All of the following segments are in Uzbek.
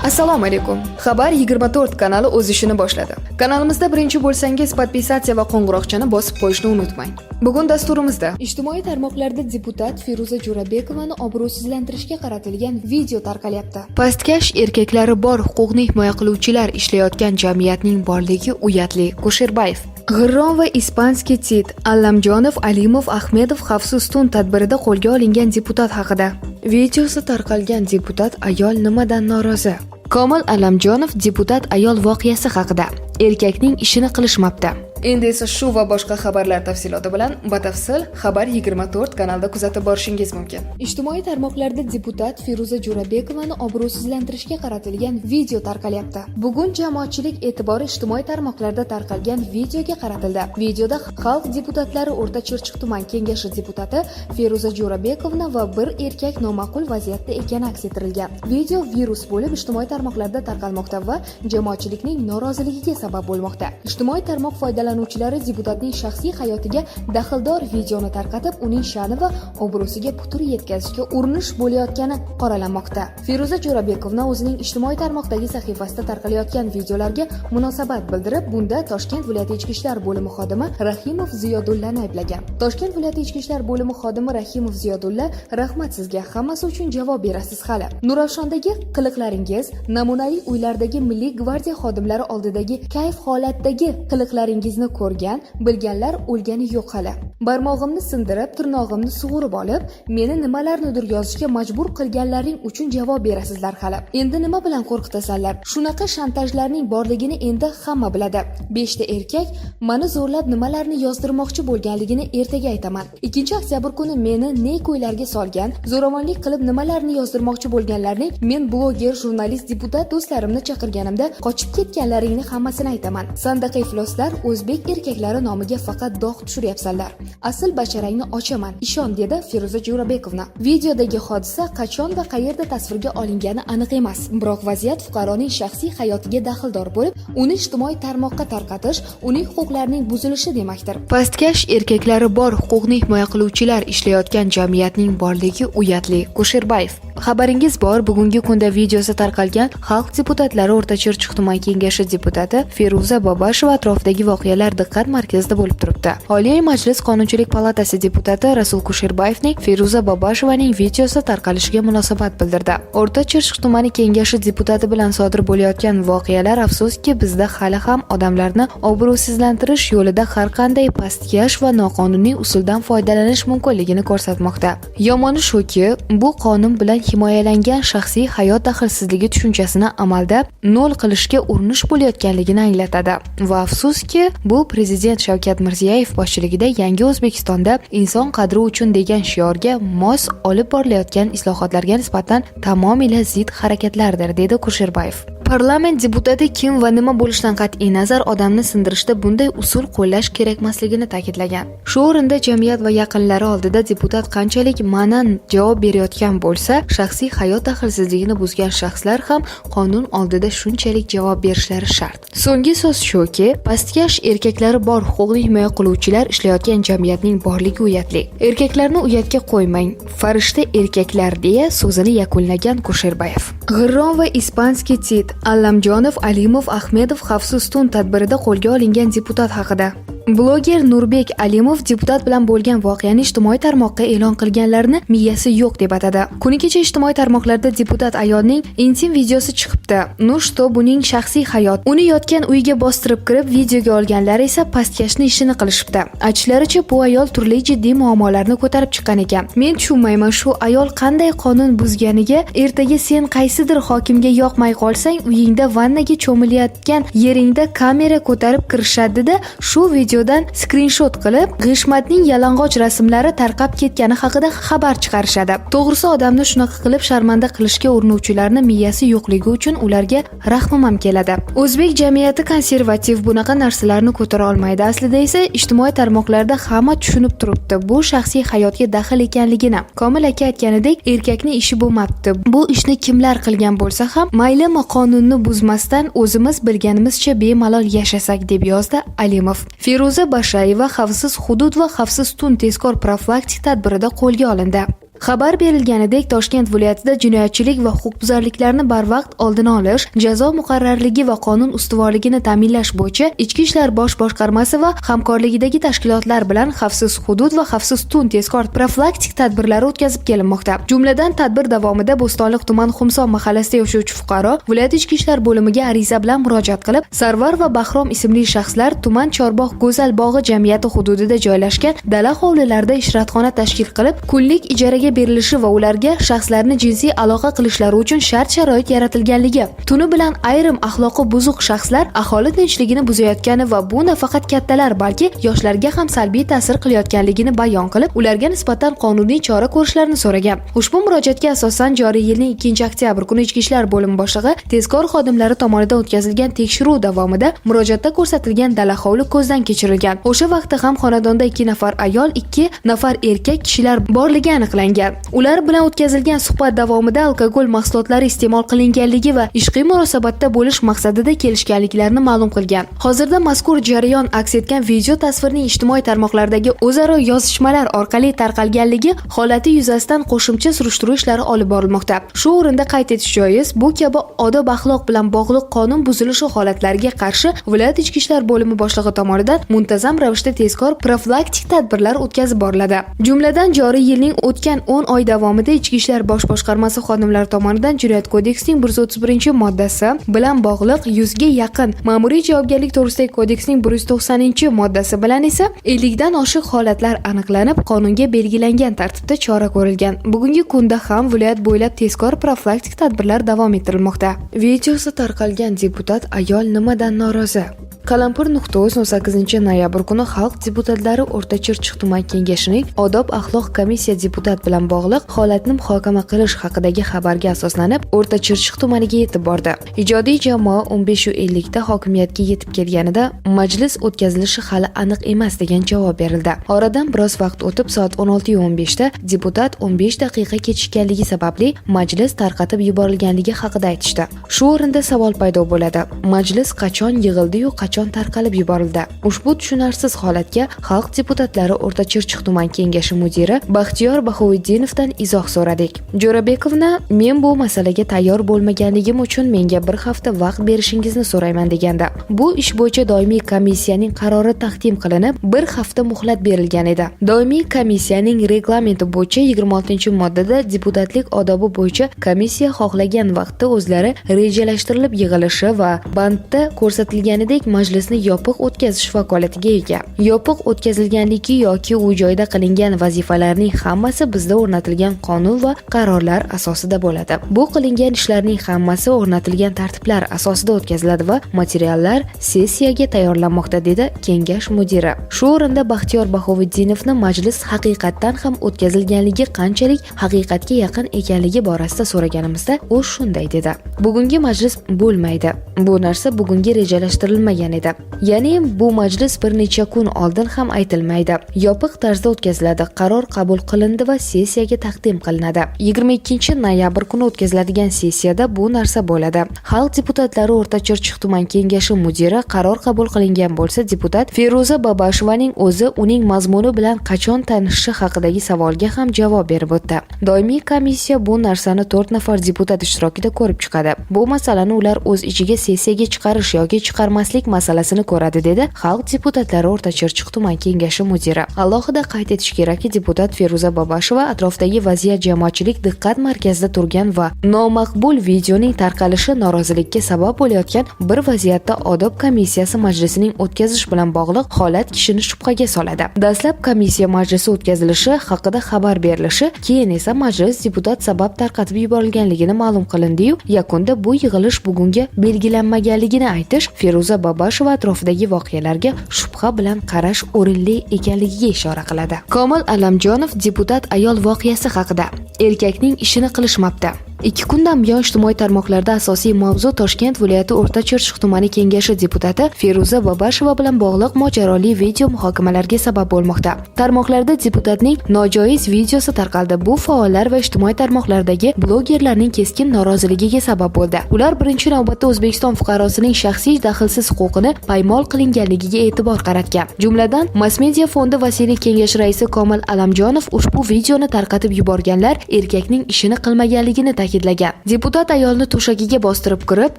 Assalomu alaykum. Xabar 24 kanali o'z ishini boshladi. Kanalimizda birinchi bo'lsangiz, podpisatsiya va qo'ng'iroqchani bosib qo'yishni unutmang. Bugun dasturimizda ijtimoiy tarmoqlarda deputat Feruza Jo'rabekovani obro'sizlantirishga qaratilgan video tarqalyapti. Pastkash erkaklari bor huquqni himoya qiluvchilar ishlayotgan jamiyatning borligi uyatli. Kusherbayev. G'irrom va ispanskiy tit Allamjonov, Alimov, Ahmedov xavfsiz tun tadbirida qo'lga olingan deputat haqida. Videosi tarqalgan deputat ayol nimadan norozi? Komil Allamjonov deputat ayol voqeasi haqida. Erkakning ishini qilishmabdi. Endi esa shu va boshqa xabarlar tafsiloti bilan batafsil Xabar 24 kanalida kuzatib borishingiz mumkin. Ijtimoiy tarmoqlarda deputat Feruza Jo'rabekovani obro'sizlantirishga qaratilgan video tarqalyapti. Bugun jamoatchilik e'tibori ijtimoiy tarmoqlarda tarqalgan videoga qaratildi. Videoda xalq deputatlari O'rta Chirchiq tuman kengashi deputati Feruza Jo'rabekovna va bir erkak noma'qul vaziyatda ekani aks ettirilgan. Video virus bo'lib ijtimoiy tarmoqlarda tarqalmoqda va jamoatchilikning noroziligiga sabab bo'lmoqda. Ijtimoiy tarmoq foydalanuvchilari deputatning shaxsiy hayotiga daxldor videoni tarqatib, uning sha'ni va obro'siga putur yetkazishga urinish bo'layotgani qoralanmoqda. Feruza Jo'rabekovna o'zining ijtimoiy tarmoqdagi sahifasida tarqalayotgan videolarga munosabat bildirib, bunda Toshkent viloyati ichki ishlar bo'limi xodimi Rahimov Ziyodullani ayblagan. Toshkent viloyati ichki ishlar bo'limi xodimi Rahimov Ziyodulla, rahmat sizga, hammasi uchun javob berasiz hali. Nurafshondagi qiliqlaringiz, namunaviy uylardagi Milliy gvardiya xodimlari oldidagi kayf holatdagi qiliqlaringizni ko'rgan, bilganlar o'lgani yo'q hali. Barmog'imni sindirib, tirnog'imni sug'urib olib, meni nimalarnidir yozishga majbur qilganlaring uchun javob berasizlar hali. Endi nima bilan qo'rqitasanlar? Shunaqa shantajlarning borligini endi hamma biladi. 5 ta erkak meni zo'rlab nimalarni yozdirmoqchi bo'lganligini ertaga aytaman. 2-oktyabr kuni meni ne ko'ylarga solgan, zo'ravonlik qilib nimalarni yozdirmoqchi bo'lganlarning men bloger, jurnalist, deputat do'stlarimni chaqirganimda qochib ketganlaringni hammasini aytaman. Sandaqa ifloslar o'zbek erkaklari nomiga faqat dog' tushiryapsanlar. Asl basharangni ochaman, ishon, dedi Feruza Jo'rabekovna. Videodagi hodisa qachon va qayerda tasvirga olingani aniq emas, biroq vaziyat fuqaroning shaxsiy hayotiga daxldor bo'lib, uni ijtimoiy tarmoqqa tarqatish uning huquqlarining buzilishi demakdir. Pastkash erkaklari bor huquqni himoya qiluvchilar ishlayotgan jamiyatning borligi uyatli. Kusherbayev. Xabaringiz bor, bugungi kunda videosi tarqalgan xalq deputatlari O'rta Chirchiq tuman kengashi deputati Feruza Bobasheva atrofidagi voqealar diqqat markazida bo'lib turibdi. Oliy Majlis Qonunchilik palatasi deputati Rasul Kusherbayevning Feruza Bobashevaning videosi tarqalishiga munosabat bildirdi. O'rta Chirchiq tumani kengashi deputati bilan sodir bo'layotgan voqealar afsuski bizda hali ham odamlarni obro'sizlantirish yo'lida har qanday pastkash va noqonuniy usuldan foydalanish mumkinligini ko'rsatmoqda. Yomoni shuki, bu qonun bilan himoyalangan shaxsiy hayot daxlsizligi tushunchasini amalda nol qilishga urinish bo'layotganligini anglatadi. Va afsuski, bu prezident Shavkat Mirziyoyev boshchiligida Yangi O'zbekistonda inson qadri uchun degan shiorga mos olib borilayotgan islohotlarga nisbatan tamomila zid harakatlardir, dedi Kusherbayev. Parlament deputati kim va nima bo'lishidan qat'iy nazar odamni sindirishda bunday usul qo'llash kerakmasligini ta'kidlagan. Shu o'rinda jamiyat va yaqinlari oldida deputat qanchalik ma'nan javob berayotgan bo'lsa, shaxsiy hayot daxlsizligini buzgan shaxslar ham qonun oldida shunchalik javob berishlari shart. So'nggi so'z shuki, pastkash erkaklari bor huquqni himoya qiluvchilar ishlayotgan jamiyatning borligi uyatli. Erkaklarni uyatga qo'ymang, farishta erkaklar, deya so'zini yakunlagan Kusherbayev. G'irrom va ispanskiy tit Allamjonov, Alimov, Ahmedov xavfsiz tun tadbirida qo'lga olingan deputat haqida. Bloger Nurbek Alimov deputat bilan bo'lgan voqeani ijtimoiy tarmoqqa e'lon qilganlarni miyasi yo'q deb atadi. Kuni kecha ijtimoiy tarmoqlarda deputat ayolning intim videosi chiqibdi. Nu shto, buning shaxsiy hayot. Uni yotgan uyiga bostirib kirib videoga olganlar esa pastkashni ishini qilishibdi. Aytishlaricha, bu ayol turli jiddiy muammolarni ko'tarib chiqqan ekan. Men tushunmayman, shu ayol qanday qonun buzganiga. Ertaga sen qaysidir hokimga yoqmay qolsang, uyingda vannaga cho'milayotgan yeringda kamera ko'tarib kirishadi-da, shu video dan skrinshot qilib, G'ishmatning yalang'och rasmlari tarqab ketgani haqida xabar chiqarishadi. To'g'risi, odamni shunaqa qilib sharmanda qilishga urinuvchilarni miyasi yo'qligi uchun ularga rahmim ham keladi. O'zbek jamiyati konservativ, bunaqa narsalarni ko'tara olmaydi. Aslida esa ijtimoiy tarmoqlarda hamma tushunib turibdi bu shaxsiy hayotga daxl ekanligini. Komil aka aytganidek, erkakning ishi bo'lmabdi. Bu ishni kimlar qilgan bo'lsa ham, maylimi qonunni buzmasdan o'zimiz bilganimizcha bemalol yashasak, deb yozdi Alimov. Feruza Bashayeva xavfsiz hudud va xavfsiz tun tezkor profilaktik tadbirida qo'lga olindi. Xabar berilganidek, Toshkent viloyatida jinoyatchilik va huquqbuzarliklarni barvaqt oldini olish, jazo muqarrarligi va qonun ustuvorligini ta'minlash bo'yicha Ichki ishlar bosh boshqarmasi va hamkorligidagi tashkilotlar bilan xavfsiz hudud va xavfsiz tun tezkor profilaktik tadbirlari o'tkazib kelinmoqda. Jumladan, tadbir davomida Bo'stonliq tuman Xumson mahallasida yashovchi fuqaro viloyat ichki ishlar bo'limiga ariza bilan murojaat qilib, Sarvar va Bahrom ismli shaxslar tuman Chorbog' Go'zal bog'i jamiyati hududida joylashgan dala hovlilarida ishratxona tashkil qilib, kunlik ijaraga berilishi va ularga shaxslarni jinsiy aloqa qilishlari uchun shart-sharoit yaratilganligi, tuni bilan ayrim axloqi buzuq shaxslar aholi tinchligini buzayotgani va bu nafaqat kattalar, balki yoshlarga ham salbiy ta'sir qilayotganligini bayon qilib, ularga nisbatan qonuniy chora ko'rishlarini so'ragan. Ushbu murojaatga asosan joriy yilning 2-oktyabr kuni Ichki ishlar bo'limi boshlig'i tezkor xodimlari tomonidan o'tkazilgan tekshiruv davomida murojaatda ko'rsatilgan dala hovli ko'zdan kechirilgan. O'sha vaqtda ham xonadonda 2 nafar ayol, 2 nafar erkak kishilar borligi aniqlangan. Ular bilan o'tkazilgan suhbat davomida alkogol mahsulotlari iste'mol qilinganligi va ishqiy munosabatda bo'lish maqsadida kelishganliklarini ma'lum qilgan. Hozirda mazkur jarayon aks etgan video tasvirning ijtimoiy tarmoqlardagi o'zaro yozishmalar orqali tarqalganligi holati yuzasidan qo'shimcha surishtiruv ishlari olib borilmoqda. Shu o'rinda qayd etish joiz, bu kabi odob axloq bilan bog'liq qonun buzilishi holatlariga qarshi viloyat ichki ishlar bo'limi boshlig'i tomonidan muntazam ravishda tezkor profilaktik tadbirlar o'tkazib boriladi. Jumladan, joriy yilning o'tgan 10 oy davomida Ichki ishlar bosh boshqarmasi xodimlari tomonidan Jinoyat kodeksining 131-moddasi bilan bog'liq 100 ga yaqin, Ma'muriy javobgarlik to'g'risidagi kodeksning 190-moddasi bilan esa 50 dan oshiq holatlar aniqlanib, qonunga belgilangan tartibda chora ko'rilgan. Bugungi kunda ham viloyat bo'ylab tezkor profilaktik tadbirlar davom ettirilmoqda. Videosi tarqalgan deputat ayol nimadan norozi? Qalampir.uz 18-noyabr kuni Xalq deputatlari O'rta Chirchiq tuman kengashining odob axloq komissiya deputat bilan bog'liq holatni muhokama qilish haqidagi xabarga asoslanib O'rta Chirchiq tumaniga yetib bordi. Ijodiy jamoa 15:50 da hokimiyatga yetib kelganida majlis o'tkazilishi hali aniq emas degan javob berildi. Oradan biroz vaqt o'tib soat 16:15 da deputat 15 daqiqa kechikkanligi sababli majlis tarqatib yuborilganligi haqida aytishdi. Shu o'rinda savol paydo bo'ladi. Majlis qachon yig'ildi-yu qachon tarqalib yuborildi? Ushbu tushunarsiz holatga Xalq deputatlari O'rta Chirchiq tuman kengashi mudiri Baxtiyor Bahoviddinovdan izoh so'radik. Jo'rabekovni men bu masalaga tayyor bo'lmaganligim uchun menga bir hafta vaqt berishingizni so'rayman deganda, bu ish bo'yicha doimiy komissiyaning qarori taqdim qilinib, bir hafta muhlat berilgan edi. Doimiy komissiyaning reglamenti bo'yicha 26-moddada deputatlik odobi bo'yicha komissiya xohlagan vaqtda o'zlari rejalashtirilib yig'ilishi va bandda ko'rsatilganidek majlisni yopiq o'tkazish vakolatiga ega. Yopiq o'tkazilganligi yoki u joyda qilingan vazifalarning hammasi bizda o'rnatilgan qonun va qarorlar asosida bo'ladi. Bu qilingan ishlarning hammasi o'rnatilgan tartiblar asosida o'tkaziladi va materiallar sessiyaga tayyorlanmoqda, dedi kengash mudiri. Shu o'rinda Baxtiyor Bahoviddinovni majlis haqiqatdan ham o'tkazilganligi qanchalik haqiqatga yaqin ekanligi borasida so'raganimizda, u shunday dedi: bugungi majlis bo'lmaydi. Bu narsa bugunga rejalashtirilmagan edi. Ya'ni bu majlis bir necha kun oldin ham aytilmaydi. Yopiq tarzda o'tkaziladi, qaror qabul qilindi va sessiyaga taqdim qilinadi. 22-noyabr kuni o'tkaziladigan sessiyada bu narsa bo'ladi. Xalq deputatlari O'rta Chirchiq tuman kengashi mudiri qaror qabul qilingan bo'lsa, deputat Feruza Babashovaning o'zi uning mazmuni bilan qachon tanishishi haqidagi savolga ham javob berib o'tdi. Doimiy komissiya bu narsani 4 nafar deputat ishtirokida ko'rib chiqadi. Bu masalani ular o'z ichiga sessiyaga chiqarish yoki chiqarmaslik masalasini ko'radi, dedi Xalq deputatlari O'rta Chirchiq tuman kengashi mudiri. Alohida qayd etish kerakki, deputat Feruza Babashova atrofdagi vaziyat jamoatchilik diqqat markazida turgan va nomaqbul videoning tarqalishi norozilikka sabab bo'layotgan bir vaziyatda odob komissiyasi majlisining o'tkazish bilan bog'liq holat kishini shubhaga soladi. Dastlab komissiya majlisi o'tkazilishi haqida xabar berilishi, keyin esa majlis deputat sabab tarqatib yuborilganligini ma'lum qilindi-yu, yakunda bu yig'ilish bugunga belgilanmaganligini aytish Feruza Babashova atrofidagi voqealarga shubha bilan qarash o'rinli ekanligiga ishora qiladi. Komil Allamjonov deputat ayol voqeasi haqida: erkakning ishini qilishmabdi. 2 kundan buyon ijtimoiy tarmoqlarda asosiy mavzu Toshkent viloyati O'rta Chirchiq tumani kengashi deputati Feruza Babasheva bilan bog'liq mojaroli video muhokamalarga sabab bo'lmoqda. Tarmoqlarda deputatning nojoiz videosi tarqaldi. Bu faollar va ijtimoiy tarmoqlardagi blogerlarning keskin noroziligiga sabab bo'ldi. Ular birinchi navbatda O'zbekiston fuqarosining shaxsiy daxlsiz huquqini paymol qilinganligiga e'tibor qaratgan. Jumladan, Mass Media fondi vasiylik kengashi raisi Komil Alamjonov ushbu videoni tarqatib yuborganlar erkakning ishini qilmaganligini ta'kidlagan. Deputat ayolni to'shagiga bostirib kirib,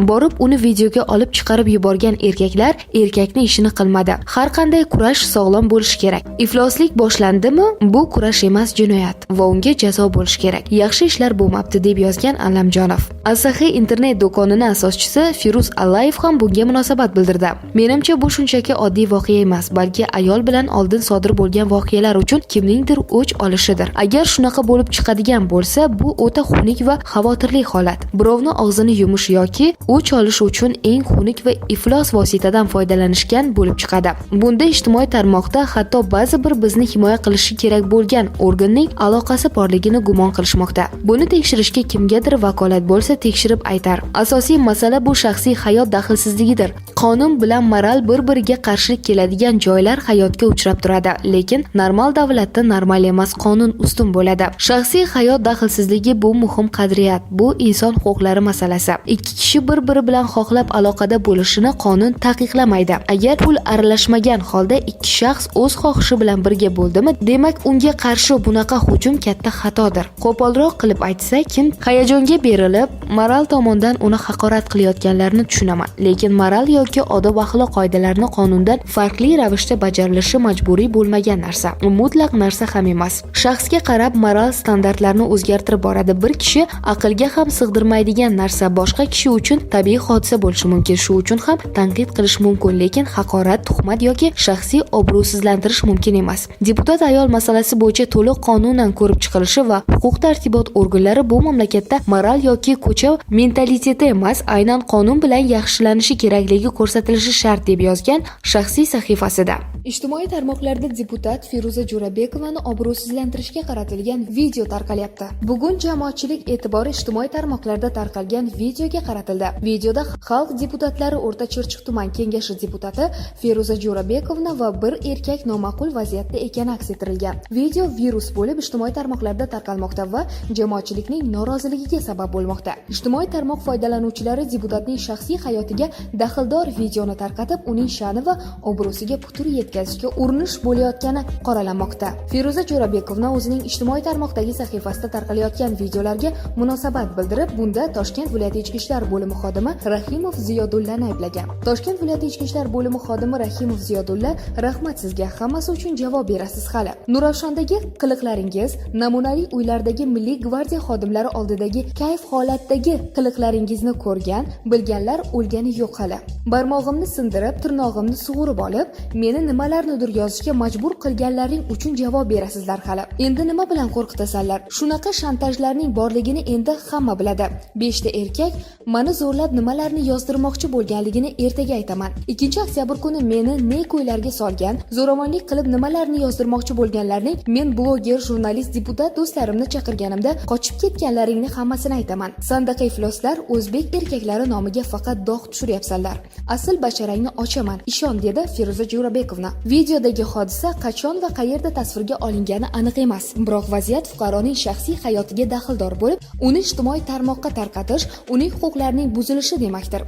borib uni videoga olib chiqarib yuborgan erkaklar erkakning ishini qilmadi. Har qanday kurash sog'lom bo'lishi kerak. Ifloslik boshlandimi? Bu kurash emas, jinoyat va unga jazo bo'lishi kerak. Yaxshi ishlar bo'lmabdi deb yozgan Alamjonov. Asaxiy internet do'konini asoschisi Firuz Allayev ham bunga munosabat bildirdi. Menimcha bu shunchaki oddiy voqea emas, balki ayol bilan oldin sodir bo'lgan voqealar uchun kimningdir o'ch olishidir. Agar shunaqa bo'lib chiqadigan bo'lsa, bu o'ta xunuk va xavotirli holat. Birovni og'zini yumish yoki o'ch olish uchun eng xunuk va iflos vositadan foydalanishgan bo'lib chiqadi. Bunda ijtimoiy tarmoqda hatto ba'zi bir bizni himoya qilishi kerak bo'lgan organning aloqasi borligini gumon qilishmoqda. Buni tekshirishga kimgadir vakolat bo'lsa tekshirib aytar. Asosiy masala bu shaxsiy hayot daxlsizligidir. Qonun bilan moral bir-biriga qarshilik keladigan joylar hayotga uchrab turadi, lekin normal davlatda normal emas, qonun ustun bo'ladi. Shaxsiy hayot daxlsizligi bu muhim qadriyat, bu inson huquqlari masalasi. Ikki kishi bir-biri bilan xohlab aloqada bo'lishini qonun taqiqlamaydi. Agar pul aralashmagan holda ikki shaxs o'z xohishi bilan birga bo'ldimi, demak unga qarshi bunaqa hujum katta xatodir. Qo'polroq qilib aytsa, kim hayajonga berilib, moral tomondan uni haqorat qilayotganlarni tushunaman, lekin moral yoki odob axloq qoidalarini qonundan farqli ravishda bajarilishi majburiy bo'lmagan narsa. Mutlaq narsa ham emas. Shaxsga qarab moral standartlarini o'zgartirib boradi. Bir kishi aqlga ham sig'dirmaydigan narsa boshqa kishi uchun tabiiy hodisa bo'lishi mumkin. Shu uchun ham tanqid qilish mumkin, lekin haqorat, tuhmat yoki shaxsiy obro'sizlantirish mumkin emas. Deputat ayol masalasi bo'yicha to'liq qonunan ko'rib chiqilishi va huquq-tartibot organlari bu mamlakatda moral yoki ko'cha mentaliteti emas, aynan qonun bilan yaxshilanishi kerakligi ko'rsatilishi shart deb yozgan shaxsiy sahifasida. Ijtimoiy tarmoqlarda deputat Feruza Jo'rabekovani obro'sizlantirishga qaratilgan video tarqalyapti. Bugun jamoatchilik e'tibori ijtimoiy tarmoqlarda tarqalgan videoga qaratildi. Videoda xalq deputatlari O'rta Chirchiq tuman kengashi deputati Feruza Jo'rabekovna va bir erkak noma'qul vaziyatda ekani aks ettirilgan. Video virus bo'lib ijtimoiy tarmoqlarda tarqalmoqda va jamoatchilikning noroziligiga sabab bo'lmoqda. Ijtimoiy tarmoq foydalanuvchilari deputatning shaxsiy hayotiga daxldor videoni tarqatib, uning sha'ni va obro'siga putur yetkazishga urinish bo'layotgani qoralanmoqda. Feruza Jo'rabekovna o'zining ijtimoiy tarmoqdagi sahifasida tarqalayotgan videolarga munosabat bildirib, bunda Toshkent viloyati ichki ishlar bo'limi xodimi Rahimov Ziyodullani ayblagan. Toshkent viloyati ichki ishlar bo'limi xodimi Rahimov Ziyodulla, rahmat sizga, hammasi uchun javob berasiz hali. Nurafshondagi qiliqlaringiz, namunali uylardagi Milliy gvardiya xodimlari oldidagi kayf holatdagi qiliqlaringizni ko'rgan, bilganlar o'lgani yo'q hali. Barmog'imni sindirib, tirnog'imni sug'urib olib, meni nimalarnidir yozishga majbur qilganlaring uchun javob berasizlar hali. Endi nima bilan qo'rqitasanlar? Shunaqa shantajlarning borligini endi hamma biladi. 5 ta erkak meni zo'rlab nimalarni yozdirmoqchi bo'lganligini ertaga aytaman. 2-oktyabr kuni meni ne ko'ylarga solgan, zo'ravonlik qilib nimalarni yozdirmoqchi bo'lganlarning men bloger, jurnalist, deputat do'stlarimni chaqirganimda qochib ketganlaringni hammasini aytaman. Sandaqa ifloslar o'zbek erkaklari nomiga faqat dog' tushiryapsanlar. Asl basharangni ochaman, ishon, dedi Feruza Jo'rabekovna. Videodagi hodisa qachon va qayerda tasvirga olingani aniq emas, biroq vaziyat fuqaroning shaxsiy hayotiga daxldor bo'lib, uni ijtimoiy tarmoqqa tarqatish uning huquqlarining buzilishi demakdir.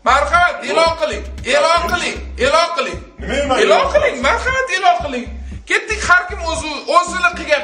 Marhamat, e'lon qiling. Marhamat, e'lon qiling. Ketdik, har kim o'zini qilgan